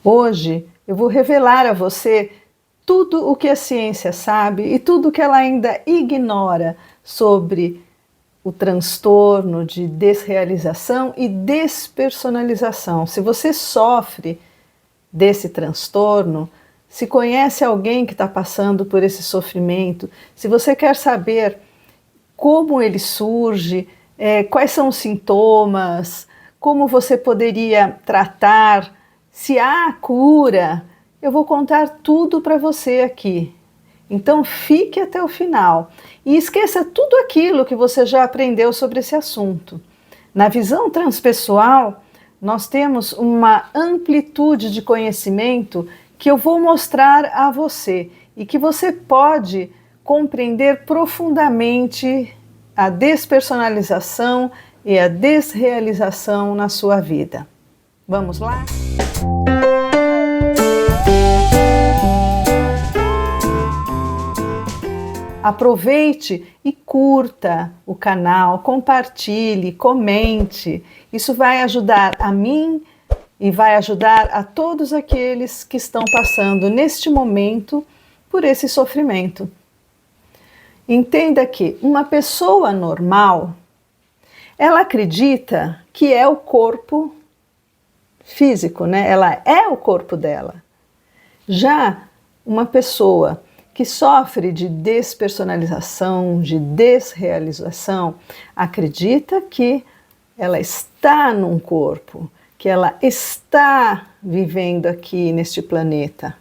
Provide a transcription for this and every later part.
Hoje eu vou revelar a você tudo o que a ciência sabe e tudo o que ela ainda ignora sobre o transtorno de desrealização e despersonalização. Se você sofre desse transtorno, se conhece alguém que está passando por esse sofrimento, se você quer saber como ele surge, quais são os sintomas, como você poderia tratar, se há cura, eu vou contar tudo para você aqui. Então fique até o final e esqueça tudo aquilo que você já aprendeu sobre esse assunto. Na visão transpessoal, nós temos uma amplitude de conhecimento que eu vou mostrar a você e que você pode compreender profundamente a despersonalização e a desrealização na sua vida. Vamos lá? Aproveite e curta o canal, compartilhe, comente. Isso vai ajudar a mim e vai ajudar a todos aqueles que estão passando neste momento por esse sofrimento. Entenda que uma pessoa normal, ela acredita que é o corpo físico, né? Ela é o corpo dela. Já uma pessoa que sofre de despersonalização, de desrealização, acredita que ela está num corpo, que ela está vivendo aqui neste planeta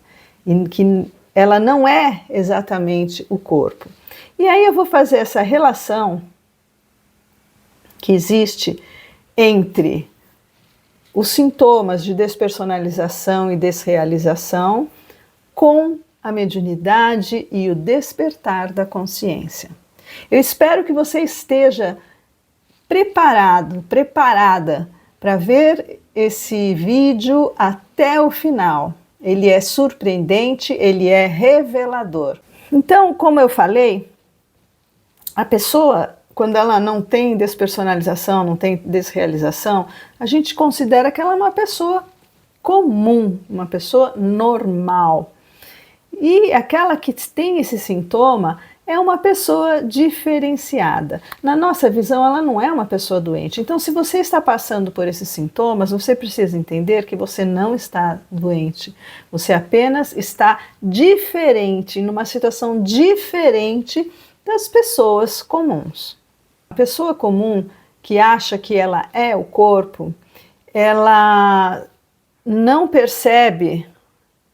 e que ela não é exatamente o corpo. E aí eu vou fazer essa relação que existe entre os sintomas de despersonalização e desrealização com a mediunidade e o despertar da consciência. Eu espero que você esteja preparado, preparada para ver esse vídeo até o final. Ele é surpreendente, ele é revelador. Então, como eu falei, a pessoa, quando ela não tem despersonalização, não tem desrealização, a gente considera que ela é uma pessoa comum, uma pessoa normal. E aquela que tem esse sintoma é uma pessoa diferenciada. Na nossa visão, ela não é uma pessoa doente. Então, se você está passando por esses sintomas, você precisa entender que você não está doente. Você apenas está diferente, numa situação diferente das pessoas comuns. A pessoa comum que acha que ela é o corpo, ela não percebe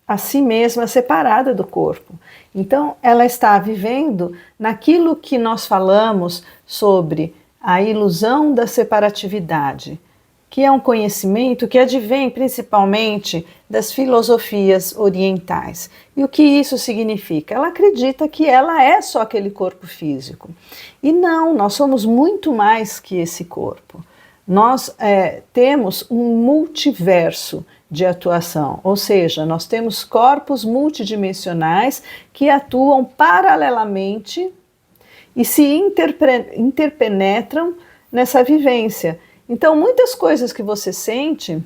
a si mesma separada do corpo. Então, ela está vivendo naquilo que nós falamos sobre a ilusão da separatividade, que é um conhecimento que advém principalmente das filosofias orientais. E o que isso significa? Ela acredita que ela é só aquele corpo físico. E não, nós somos muito mais que esse corpo. Nós temos um multiverso de atuação, ou seja, nós temos corpos multidimensionais que atuam paralelamente e se interpenetram nessa vivência. Então, muitas coisas que você sente,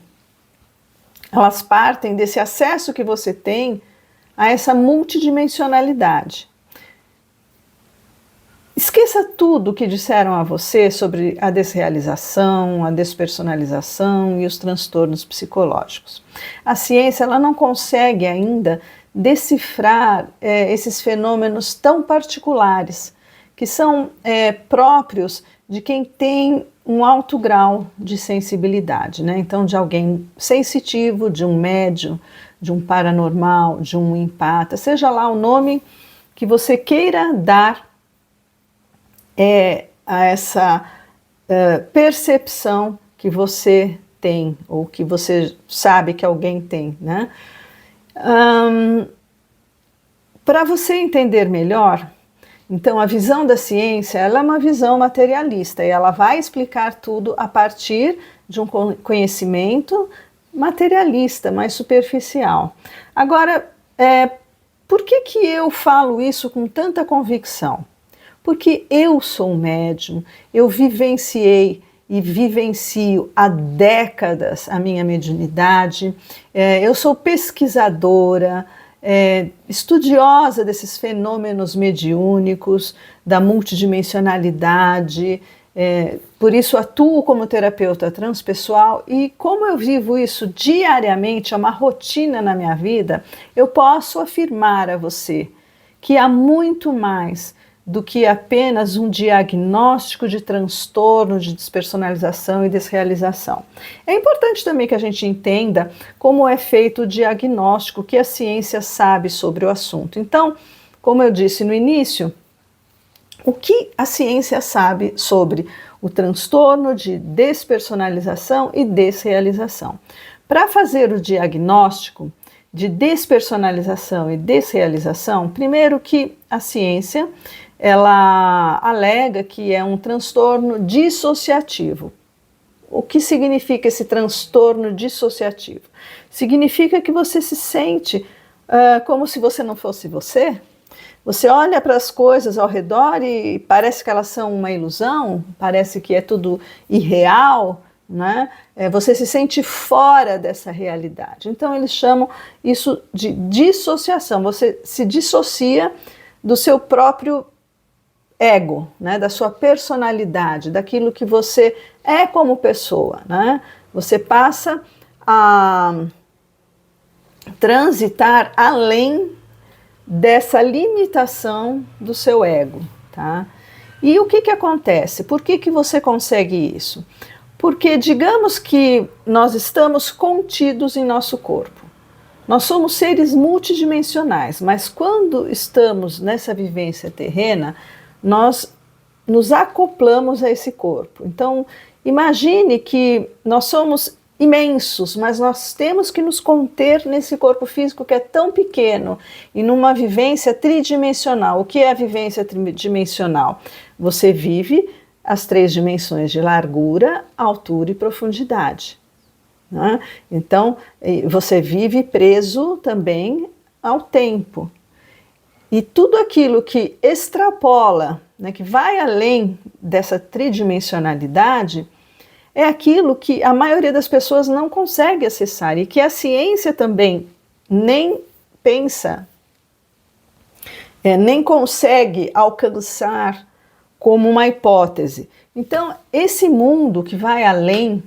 elas partem desse acesso que você tem a essa multidimensionalidade. Esqueça tudo o que disseram a você sobre a desrealização, a despersonalização e os transtornos psicológicos. A ciência ela não consegue ainda decifrar esses fenômenos tão particulares, que são próprios de quem tem um alto grau de sensibilidade, né? Então, de alguém sensitivo, de um médium, de um paranormal, de um empata, seja lá o nome que você queira dar a essa percepção que você tem, ou que você sabe que alguém tem, né? Para você entender melhor, então a visão da ciência ela é uma visão materialista e ela vai explicar tudo a partir de um conhecimento materialista, mais superficial. Agora, por que eu falo isso com tanta convicção? Porque eu sou um médium, eu vivenciei e vivencio há décadas a minha mediunidade. Eu sou pesquisadora, estudiosa desses fenômenos mediúnicos, da multidimensionalidade, por isso atuo como terapeuta transpessoal, e como eu vivo isso diariamente, é uma rotina na minha vida, eu posso afirmar a você que há muito mais do que apenas um diagnóstico de transtorno, de despersonalização e desrealização. É importante também que a gente entenda como é feito o diagnóstico, o que a ciência sabe sobre o assunto. Então, como eu disse no início, o que a ciência sabe sobre o transtorno de despersonalização e desrealização? Para fazer o diagnóstico de despersonalização e desrealização, primeiro que a ciência ela alega que é um transtorno dissociativo. O que significa esse transtorno dissociativo? Significa que você se sente como se você não fosse você. Você olha para as coisas ao redor e parece que elas são uma ilusão, parece que é tudo irreal, né? Você se sente fora dessa realidade. Então eles chamam isso de dissociação. Você se dissocia do seu próprio ego, né? Da sua personalidade, daquilo que você é como pessoa, né? Você passa a transitar além dessa limitação do seu ego, tá? E o que acontece? Por que você consegue isso? Porque digamos que nós estamos contidos em nosso corpo. Nós somos seres multidimensionais, mas quando estamos nessa vivência terrena, nós nos acoplamos a esse corpo. Então, imagine que nós somos imensos, mas nós temos que nos conter nesse corpo físico que é tão pequeno e numa vivência tridimensional. O que é a vivência tridimensional? Você vive as 3 dimensões de largura, altura e profundidade, né? Então, você vive preso também ao tempo. E tudo aquilo que extrapola, né, que vai além dessa tridimensionalidade, é aquilo que a maioria das pessoas não consegue acessar e que a ciência também nem pensa, nem consegue alcançar como uma hipótese. Então, esse mundo que vai além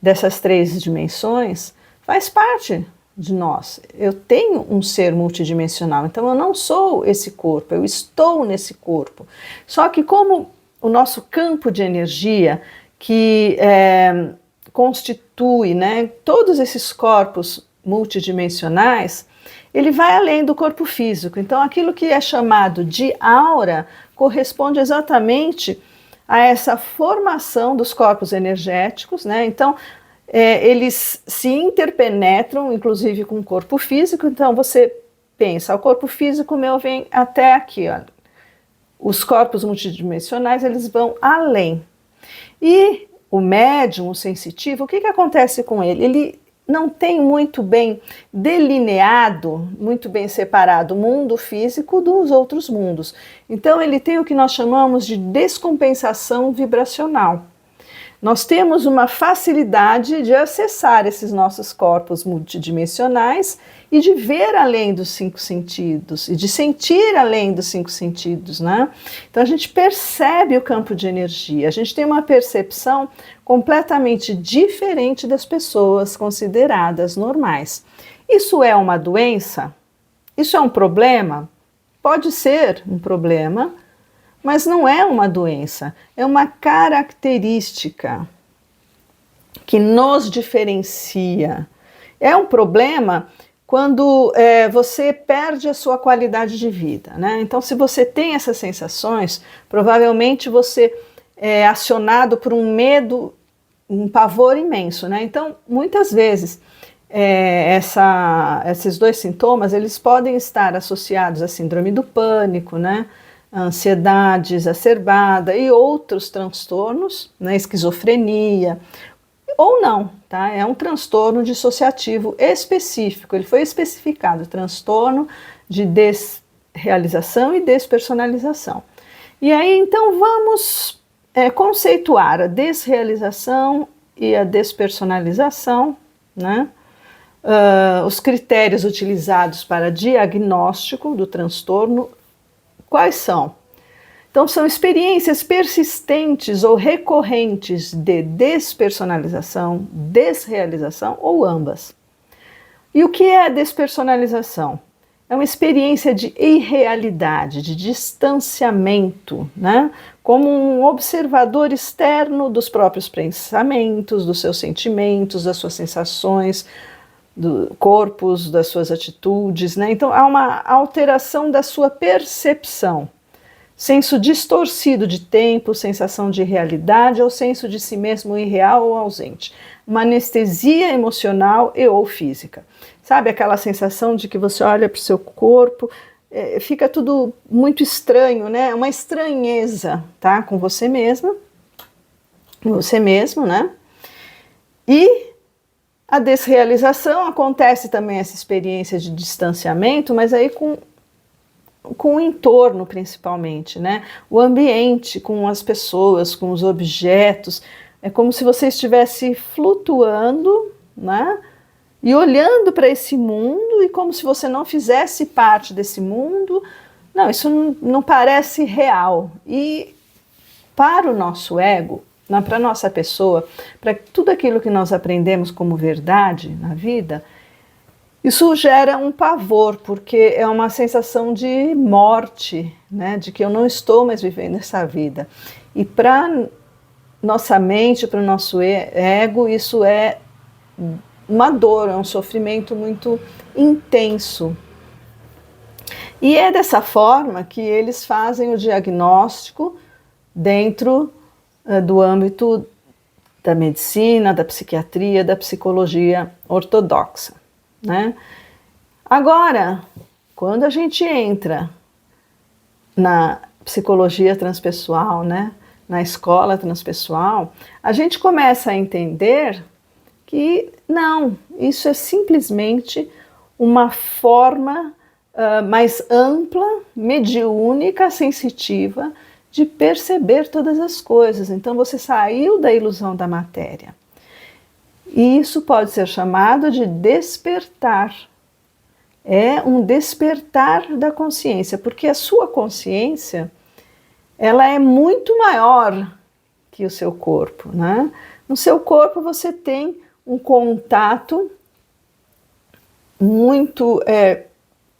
dessas 3 dimensões faz parte de nós. Eu tenho um ser multidimensional, então eu não sou esse corpo, eu estou nesse corpo. Só que como o nosso campo de energia, que constitui, né, todos esses corpos multidimensionais, ele vai além do corpo físico. Então aquilo que é chamado de aura corresponde exatamente a essa formação dos corpos energéticos, né? Então eles se interpenetram, inclusive com o corpo físico. Então você pensa, o corpo físico meu vem até aqui, olha. Os corpos multidimensionais, eles vão além. E o médium, o sensitivo, o que acontece com ele? Ele não tem muito bem delineado, muito bem separado o mundo físico dos outros mundos. Então ele tem o que nós chamamos de descompensação vibracional. Nós temos uma facilidade de acessar esses nossos corpos multidimensionais e de ver além dos 5 sentidos e de sentir além dos 5 sentidos, né? Então a gente percebe o campo de energia, a gente tem uma percepção completamente diferente das pessoas consideradas normais. Isso é uma doença? Isso é um problema? Pode ser um problema, mas não é uma doença, é uma característica que nos diferencia. É um problema quando você perde a sua qualidade de vida, né? Então, se você tem essas sensações, provavelmente você é acionado por um medo, um pavor imenso, né? Então, muitas vezes, esses 2 sintomas, eles podem estar associados à síndrome do pânico, né? A ansiedade exacerbada e outros transtornos, né, esquizofrenia, ou não, tá? É um transtorno dissociativo específico, ele foi especificado, transtorno de desrealização e despersonalização. E aí, então, vamos conceituar a desrealização e a despersonalização, né? Os critérios utilizados para diagnóstico do transtorno, quais são? Então, são experiências persistentes ou recorrentes de despersonalização, desrealização ou ambas. E o que é a despersonalização? É uma experiência de irrealidade, de distanciamento, né? Como um observador externo dos próprios pensamentos, dos seus sentimentos, das suas sensações, do corpos, das suas atitudes, né? Então, há uma alteração da sua percepção. Senso distorcido de tempo, sensação de realidade ou senso de si mesmo irreal ou ausente. Uma anestesia emocional e ou física. Sabe aquela sensação de que você olha para o seu corpo, fica tudo muito estranho, né? Uma estranheza, tá? Com você mesma, você mesmo, né? E a desrealização, acontece também essa experiência de distanciamento, mas aí com o entorno principalmente, né? O ambiente, com as pessoas, com os objetos. É como se você estivesse flutuando, né? E olhando para esse mundo e como se você não fizesse parte desse mundo. Não, isso não parece real. E para o nosso ego, para a nossa pessoa, para tudo aquilo que nós aprendemos como verdade na vida, isso gera um pavor, porque é uma sensação de morte, né? De que eu não estou mais vivendo essa vida. E para nossa mente, para o nosso ego, isso é uma dor, é um sofrimento muito intenso. E é dessa forma que eles fazem o diagnóstico dentro do âmbito da medicina, da psiquiatria, da psicologia ortodoxa, né? Agora, quando a gente entra na psicologia transpessoal, né, na escola transpessoal, a gente começa a entender que não, isso é simplesmente uma forma mais ampla, mediúnica, sensitiva, de perceber todas as coisas. Então você saiu da ilusão da matéria. E isso pode ser chamado de despertar. É um despertar da consciência, porque a sua consciência, ela é muito maior que o seu corpo, né? No seu corpo você tem um contato muito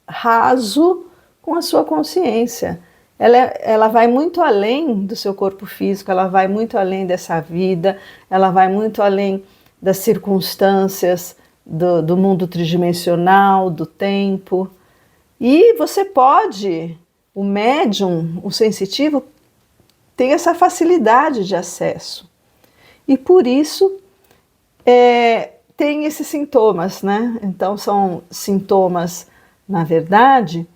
raso com a sua consciência. Ela vai muito além do seu corpo físico, ela vai muito além dessa vida, ela vai muito além das circunstâncias do mundo tridimensional, do tempo. E você pode, o médium, o sensitivo, tem essa facilidade de acesso. E por isso tem esses sintomas, né? Então são sintomas, na verdade,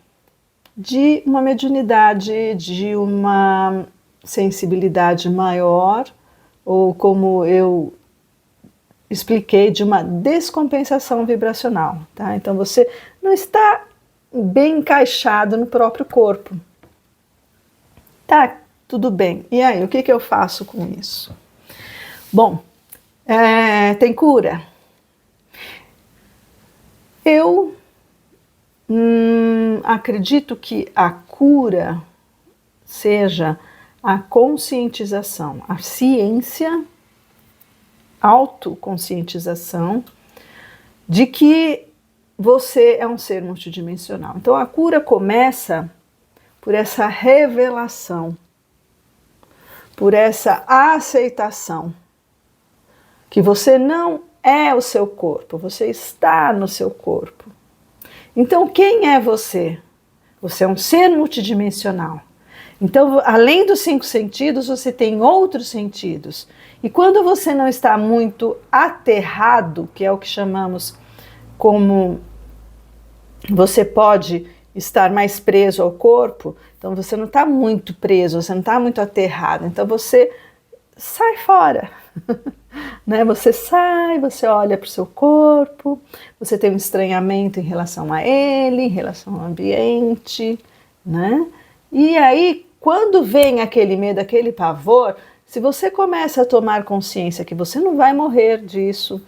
de uma mediunidade, de uma sensibilidade maior, ou como eu expliquei, de uma descompensação vibracional, tá? Então você não está bem encaixado no próprio corpo. Tá, tudo bem. E aí, o que eu faço com isso? Bom, tem cura? Eu acredito que a cura seja a conscientização, a ciência, autoconscientização de que você é um ser multidimensional. Então a cura começa por essa revelação, por essa aceitação que você não é o seu corpo, você está no seu corpo. Então quem é você? Você é um ser multidimensional. Então, além dos 5 sentidos, você tem outros sentidos. E quando você não está muito aterrado, que é o que chamamos como você pode estar mais preso ao corpo, então você não está muito preso, você não está muito aterrado, então você sai fora. Né? Você sai, você olha para o seu corpo, você tem um estranhamento em relação a ele, em relação ao ambiente, né? E aí, quando vem aquele medo, aquele pavor, Se você começa a tomar consciência que você não vai morrer disso,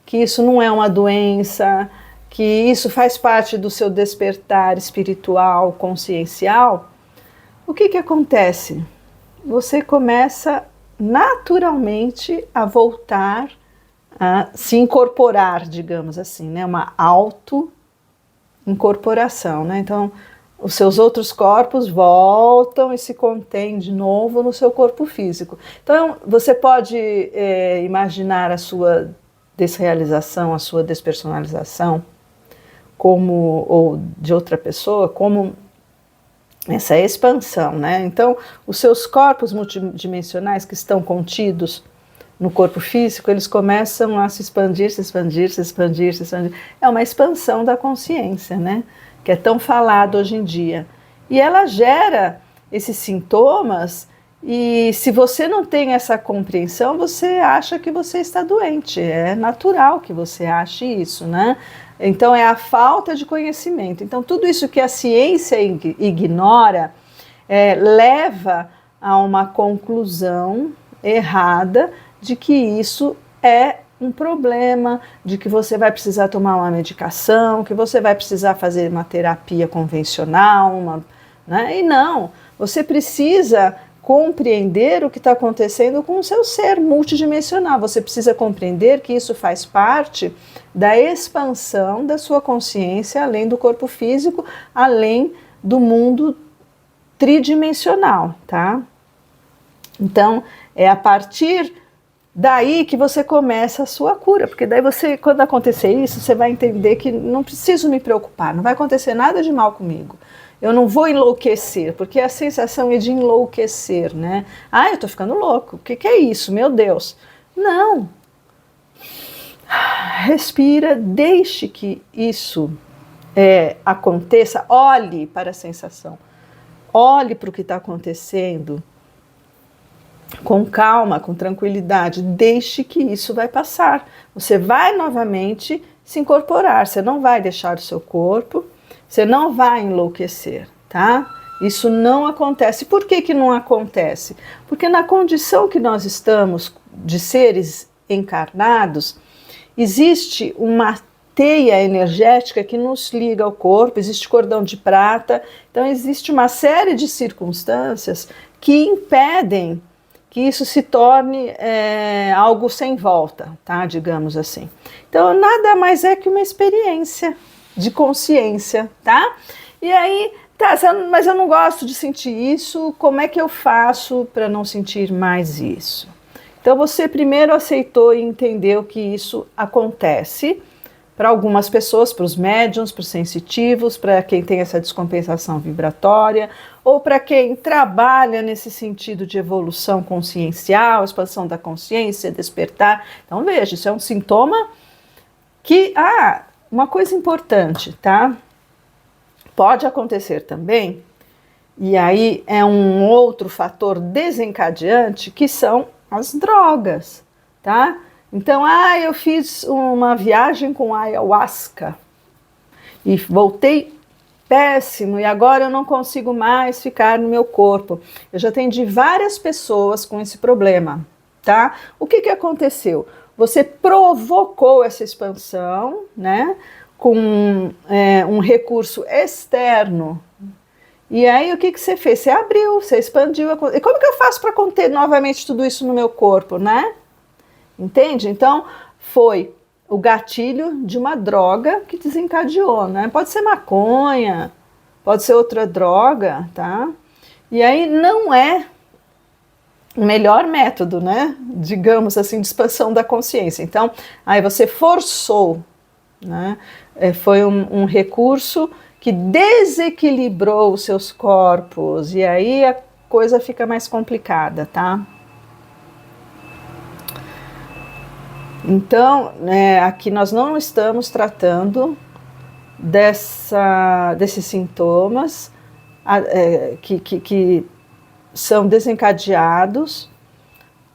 que isso não é uma doença, que isso faz parte do seu despertar espiritual, consciencial, o que acontece? Você começa naturalmente a voltar a se incorporar, digamos assim, né? Uma auto-incorporação, né? Então, os seus outros corpos voltam e se contêm de novo no seu corpo físico. Então, você pode imaginar a sua desrealização, a sua despersonalização, como, ou de outra pessoa, como essa expansão, né? Então, os seus corpos multidimensionais que estão contidos no corpo físico, eles começam a se expandir, se expandir, se expandir, se expandir. É uma expansão da consciência, né? Que é tão falado hoje em dia. E ela gera esses sintomas, e se você não tem essa compreensão, você acha que você está doente. É natural que você ache isso, né? Então é a falta de conhecimento. Então tudo isso que a ciência ignora leva a uma conclusão errada de que isso é um problema, de que você vai precisar tomar uma medicação, que você vai precisar fazer uma terapia convencional, né? E não, você precisa compreender o que está acontecendo com o seu ser multidimensional. Você precisa compreender que isso faz parte da expansão da sua consciência, além do corpo físico, além do mundo tridimensional, tá? Então, é a partir daí que você começa a sua cura, porque daí você, quando acontecer isso, você vai entender que não preciso me preocupar, não vai acontecer nada de mal comigo. Eu não vou enlouquecer, porque a sensação é de enlouquecer, né? Ah, eu tô ficando louco, o que é isso, meu Deus? Não. Respira, deixe que isso aconteça, olhe para a sensação, olhe para o que está acontecendo, com calma, com tranquilidade, deixe que isso vai passar. Você vai novamente se incorporar, você não vai deixar o seu corpo, você não vai enlouquecer, tá? Isso não acontece. Por que não acontece? Porque na condição que nós estamos de seres encarnados, existe uma teia energética que nos liga ao corpo, existe cordão de prata, então existe uma série de circunstâncias que impedem que isso se torne algo sem volta, tá? Digamos assim. Então, nada mais é que uma experiência de consciência, tá? E aí, tá, mas eu não gosto de sentir isso, como é que eu faço para não sentir mais isso? Então, você primeiro aceitou e entendeu que isso acontece para algumas pessoas, para os médiums, para os sensitivos, para quem tem essa descompensação vibratória, ou para quem trabalha nesse sentido de evolução consciencial, expansão da consciência, despertar. Então veja, isso é um sintoma que, uma coisa importante, tá? Pode acontecer também, e aí é um outro fator desencadeante, que são as drogas, tá? Então, eu fiz uma viagem com ayahuasca e voltei péssimo e agora eu não consigo mais ficar no meu corpo. Eu já atendi várias pessoas com esse problema, tá? O que aconteceu? Você provocou essa expansão, né? Com um recurso externo. E aí o que você fez? Você abriu, você expandiu. E como que eu faço para conter novamente tudo isso no meu corpo, né? Entende? Então, foi o gatilho de uma droga que desencadeou, né? Pode ser maconha, pode ser outra droga, tá? E aí não é o melhor método, né? Digamos assim, de expansão da consciência. Então, aí você forçou, né? Foi um recurso que desequilibrou os seus corpos, e aí a coisa fica mais complicada, tá? Então, aqui nós não estamos tratando desses sintomas que são desencadeados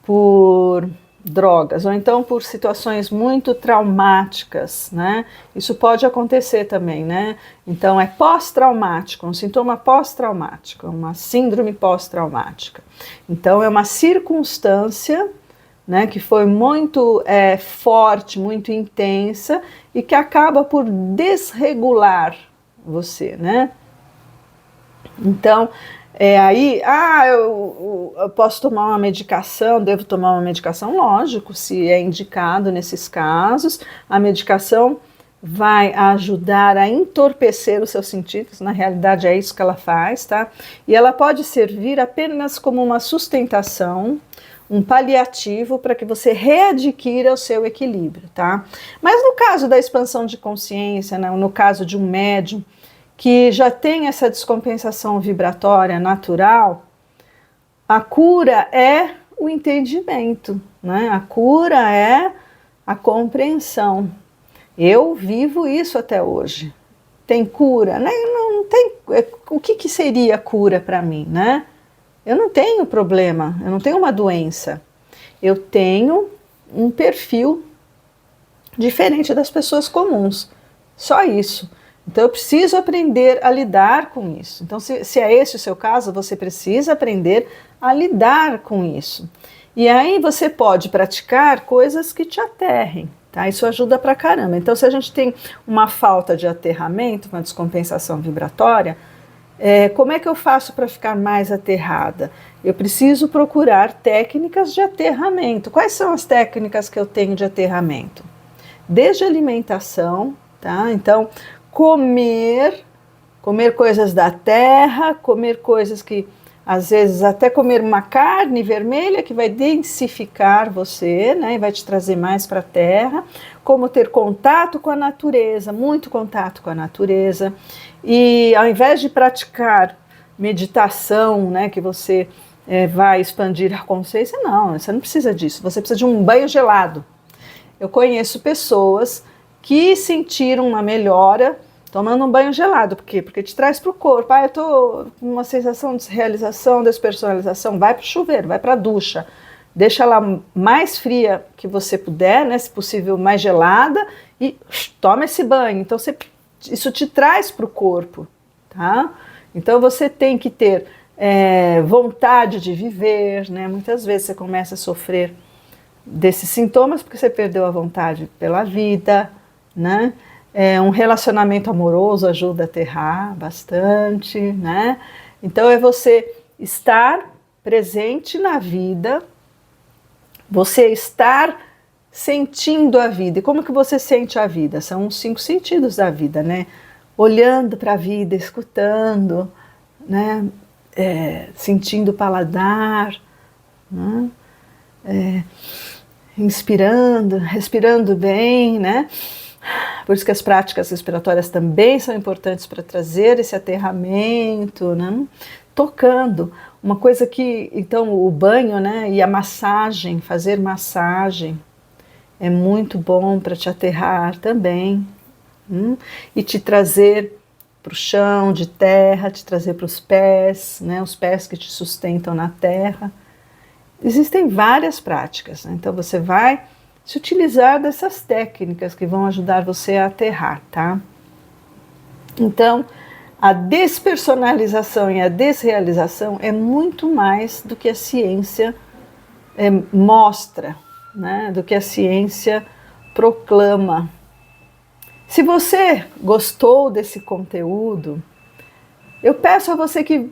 por drogas, ou então por situações muito traumáticas, né? Isso pode acontecer também, né? Então é pós-traumático, um sintoma pós-traumático, uma síndrome pós-traumática. Então é uma circunstância, né, que foi muito forte, muito intensa e que acaba por desregular você, né? Então, aí, eu posso tomar uma medicação, devo tomar uma medicação? Lógico, se é indicado nesses casos, a medicação vai ajudar a entorpecer os seus sentidos, na realidade é isso que ela faz, tá? E ela pode servir apenas como uma sustentação, um paliativo para que você readquira o seu equilíbrio, tá? Mas no caso da expansão de consciência, né, no caso de um médium que já tem essa descompensação vibratória natural, a cura é o entendimento, né? A cura é a compreensão. Eu vivo isso até hoje. Tem cura? Né? Não tem. O que seria cura para mim, né? Eu não tenho problema, eu não tenho uma doença. Eu tenho um perfil diferente das pessoas comuns. Só isso. Então eu preciso aprender a lidar com isso. Então se é esse o seu caso, você precisa aprender a lidar com isso. E aí você pode praticar coisas que te aterrem, tá? Isso ajuda pra caramba. Então se a gente tem uma falta de aterramento, uma descompensação vibratória, como é que eu faço para ficar mais aterrada? Eu preciso procurar técnicas de aterramento. Quais são as técnicas que eu tenho de aterramento? Desde alimentação, tá? Então, comer coisas da terra, comer coisas que, às vezes, até comer uma carne vermelha que vai densificar você, né? E vai te trazer mais para a terra. Como ter contato com a natureza, muito contato com a natureza. E ao invés de praticar meditação, né, que você vai expandir a consciência, não, você não precisa disso, você precisa de um banho gelado. Eu conheço pessoas que sentiram uma melhora tomando um banho gelado. Por quê? Porque te traz para o corpo. Eu estou com uma sensação de realização, despersonalização, vai para o chuveiro, vai para a ducha. Deixa ela mais fria que você puder, né, se possível mais gelada, e toma esse banho. Então isso te traz para o corpo, tá? Então você tem que ter vontade de viver, né? Muitas vezes você começa a sofrer desses sintomas porque você perdeu a vontade pela vida, né? Um relacionamento amoroso ajuda a aterrar bastante, né? Então é você estar presente na vida, você estar sentindo a vida. E como que você sente a vida? São os 5 sentidos da vida, né? Olhando para a vida, escutando, né? Sentindo o paladar, né? Inspirando, respirando bem, né? Por isso que as práticas respiratórias também são importantes para trazer esse aterramento, né? Tocando, uma coisa que, então, o banho, né? E a massagem, fazer massagem é muito bom para te aterrar também, e te trazer para o chão de terra, te trazer para os pés, né? Os pés que te sustentam na terra. Existem várias práticas, né? Então você vai se utilizar dessas técnicas que vão ajudar você a aterrar, tá? Então, a despersonalização e a desrealização é muito mais do que a ciência mostra, né? Do que a ciência proclama. Se você gostou desse conteúdo, eu peço a você que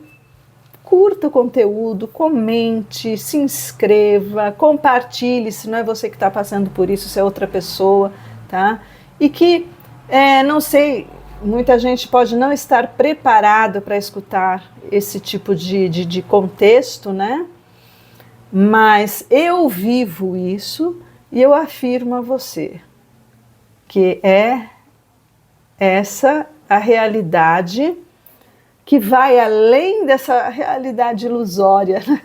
curta o conteúdo, comente, se inscreva, compartilhe, se não é você que está passando por isso, se é outra pessoa, tá? E que, não sei, muita gente pode não estar preparado para escutar esse tipo de contexto, né? Mas eu vivo isso e eu afirmo a você que é essa a realidade que vai além dessa realidade ilusória, né?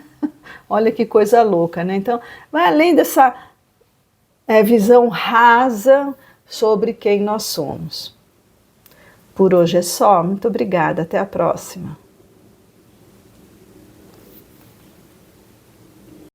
Olha que coisa louca, né? Então, vai além dessa visão rasa sobre quem nós somos. Por hoje é só. Muito obrigada. Até a próxima.